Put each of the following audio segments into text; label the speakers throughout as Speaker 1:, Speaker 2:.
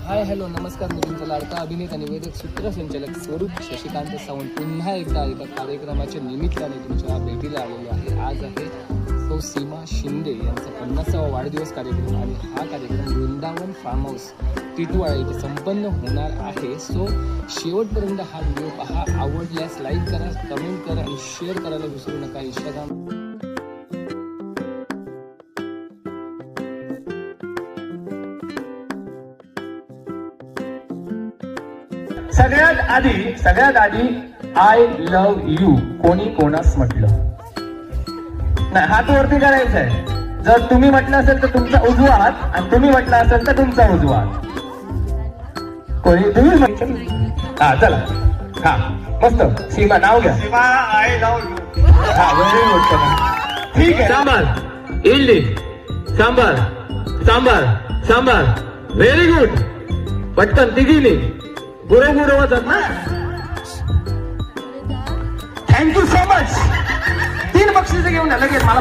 Speaker 1: Hi hello नमस्कार, मी तुमचा लाडका अभिनेता निवेदक सूत्रसंचालक स्वरूप शशिकांत सावंत पुन्हा एकदा एका कार्यक्रमाच्या निमित्ताने तुमच्या भेटीला आलेलो आहे. आज आहे सौ सीमा शिंदे यांचा 50वा वाढदिवस कार्यक्रम आणि हा कार्यक्रम वृंदावन फार्म हाऊस टिटवाळा इथे संपन्न होणार आहे. सो शेवटपर्यंत हा व्हिडिओ पहा. आवडल्यास लाईक करा, कमेंट करा आणि शेअर करायला विसरू नका. इंस्टाग्राम सगळ्यात आधी आय लव्ह यू कोणी कोणास म्हटलं नाही, हात वरती करायचा आहे. जर तुम्ही म्हटलं असेल तर तुमचा उजवा हात आणि तुम्ही म्हटलं असेल तर तुमचा उजवा हात. कोणी तुम्ही हा चला. हा मस्त. सीमा नाव घ्या.
Speaker 2: सीमा आय लव्ह यू.
Speaker 1: हा व्हेरी गुड. ठीक आहे. Sambar idli sambar sambar sambar very good. पटकन तिघीनी गुरु वाचत ना. Thank you so much. 3 बक्षीस घेऊन या लगेच. मला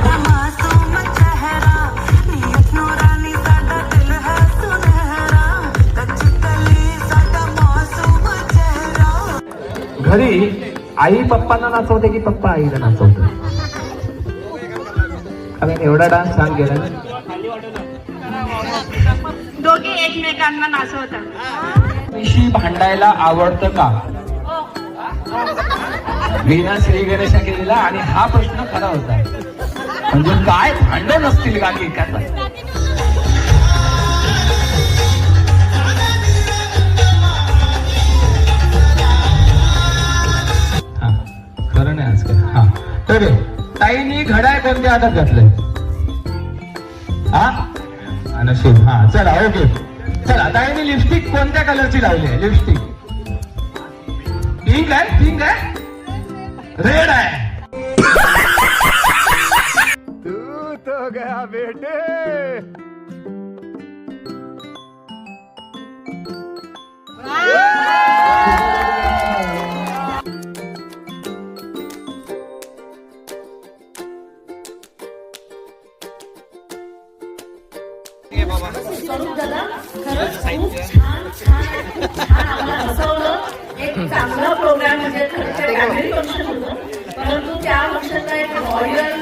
Speaker 1: घरी आई पप्पांना नाचवते की पप्पा आईला नाचवते? कारण एवढा डान्स छान केला.
Speaker 3: दोघे एकमेकांना नाचवतात.
Speaker 1: विषयी भांडायला आवडतं का? वीणा श्री गणेशा केलेला आणि हा प्रश्न खरा होता. म्हणजे काय भांडण असतील का की काय? हा खरं नाही आजकाल. हा तर ताईनी घड्याळ कोणत्या हातात घातलंय? हा नशीब. हा चला ओके. चला ताईने लिपस्टिक कोणत्या कलरची लावली आहे? लिपस्टिक पिंक आहे? पिंक आहे? रेड आहे?
Speaker 2: तू तो गया बेटे.
Speaker 3: स्वरूप दादा खरंच खूप छान आम्हाला हसवलं. एक चांगला प्रोग्राम म्हणजे फॅमिली फंक्शन होतं, परंतु त्या फंक्शनला एक रॉयल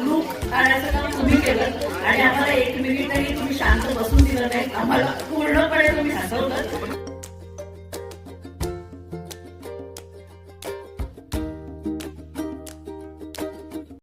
Speaker 3: लुक आणण्याचं काम तुम्ही केलं आणि आम्हाला 1 मिनिटही तुम्ही शांत बसून दिलं नाही. आम्हाला पूर्णपणे तुम्ही हसवलं.